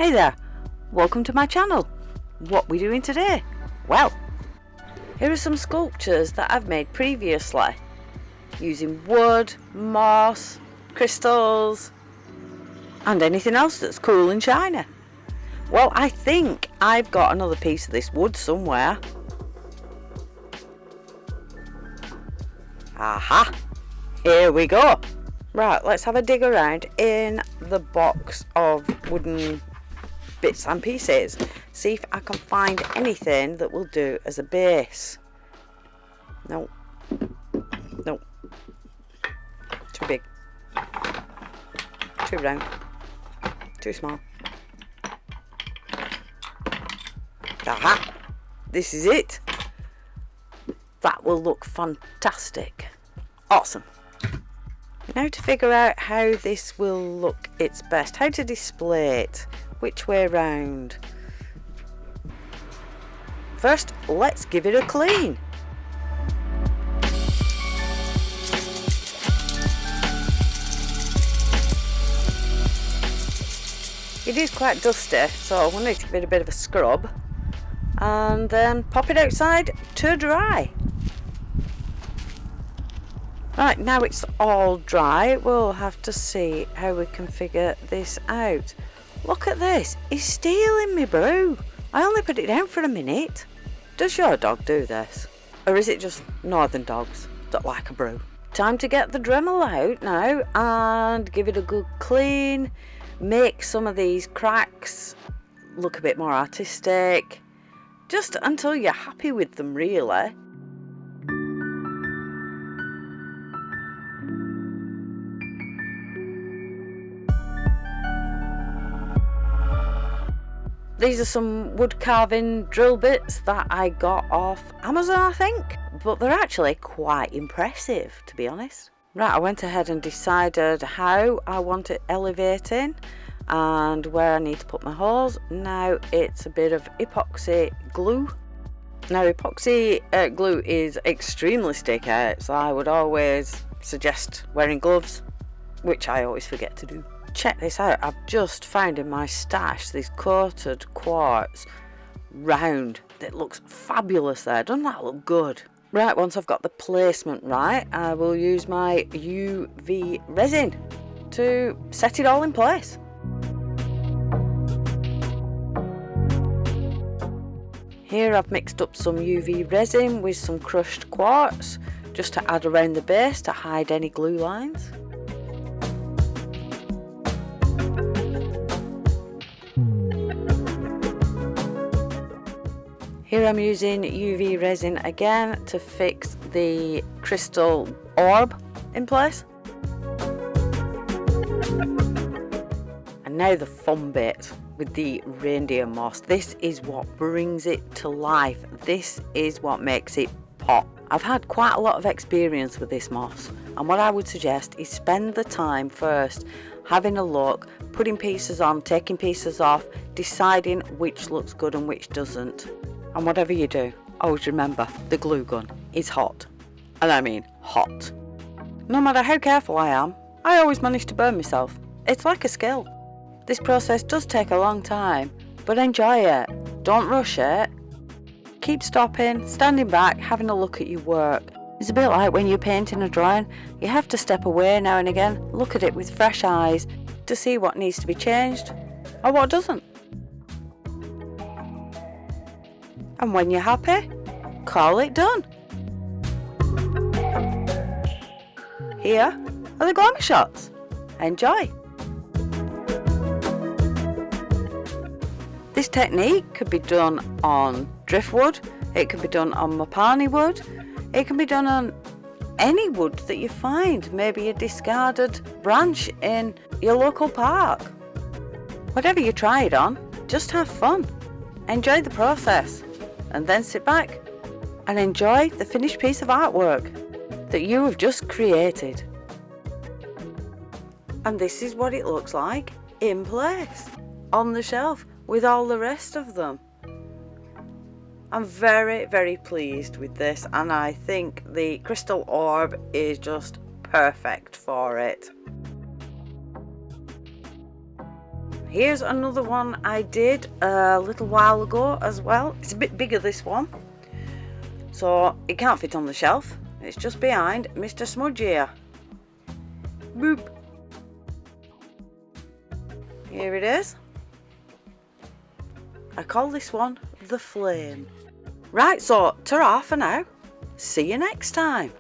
Hey there, welcome to my channel. What we doing today? Well, here are some sculptures that I've made previously using wood, moss, crystals and anything else that's cool and shiny. Well, I think I've got another piece of this wood somewhere. Aha! Here we go. Right, let's have a dig around in the box of wooden bits and pieces. See if I can find anything that will do as a base. No. No. Too big. Too round. Too small. Aha! This is it. That will look fantastic. Awesome. Now to figure out how this will look its best. How to display it. Which way round? First, let's give it a clean. It is quite dusty, so I wanted to give it a bit of a scrub and then pop it outside to dry. Right, now it's all dry, we'll have to see how we can figure this out. Look at this, he's stealing me brew. I only put it down for a minute. Does your dog do this? Or is it just northern dogs that like a brew? Time to get the Dremel out now and give it a good clean. Make some of these cracks look a bit more artistic. Just until you're happy with them, really. These are some wood carving drill bits that I got off Amazon, I think, but they're actually quite impressive, to be honest. Right, I went ahead and decided how I want it elevating and where I need to put my holes. Now it's a bit of epoxy glue. Now epoxy glue is extremely sticky, so I would always suggest wearing gloves, which I always forget to do. Check this out, I've just found in my stash this coated quartz round that looks fabulous there. Doesn't that look good? Right, once I've got the placement right, I will use my UV resin to set it all in place. Here I've mixed up some UV resin with some crushed quartz just to add around the base to hide any glue lines. Here I'm using UV resin again to fix the crystal orb in place. And now the fun bit with the reindeer moss. This is what brings it to life. This is what makes it pop. I've had quite a lot of experience with this moss, and what I would suggest is spend the time first having a look, putting pieces on, taking pieces off, deciding which looks good and which doesn't. And whatever you do, always remember the glue gun is hot. And I mean hot. No matter how careful I am, I always manage to burn myself. It's like a skill. This process does take a long time, but enjoy it. Don't rush it. Keep stopping, standing back, having a look at your work. It's a bit like when you're painting a drawing. You have to step away now and again, look at it with fresh eyes to see what needs to be changed or what doesn't. And when you're happy, call it done. Here are the glamour shots. Enjoy. This technique could be done on driftwood, it could be done on mopani wood, it can be done on any wood that you find, maybe a discarded branch in your local park. Whatever you try it on, just have fun. Enjoy the process. And then sit back and enjoy the finished piece of artwork that you have just created. And this is what it looks like in place, on the shelf, with all the rest of them. I'm very, very pleased with this, and I think the crystal orb is just perfect for it. Here's another one I did a little while ago as well. It's a bit bigger, this one, so it can't fit on the shelf. It's just behind Mr. Smudge here. Boop. Here it is. I call this one the Flame. Right, so ta-ra for now. See you next time.